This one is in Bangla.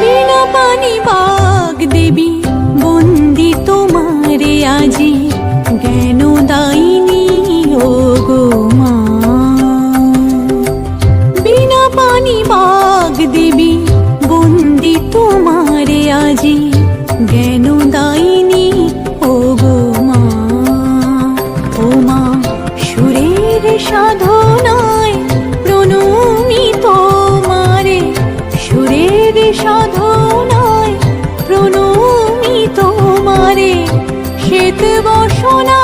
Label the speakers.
Speaker 1: বিনা পানি বাগ দেবী বন্দি তোমারে আজি, জ্ঞান দায়িনী ও গো মা। বিনা পানি বাগ দেবী বন্দি তোমারে আজি, জ্ঞান দায়িনী ও গো মা। ও মা সুরের সাধনায় প্রণমি তোমারে, সুরের সাধনায় প্রণমি তোমারে। শ্বেত বসনা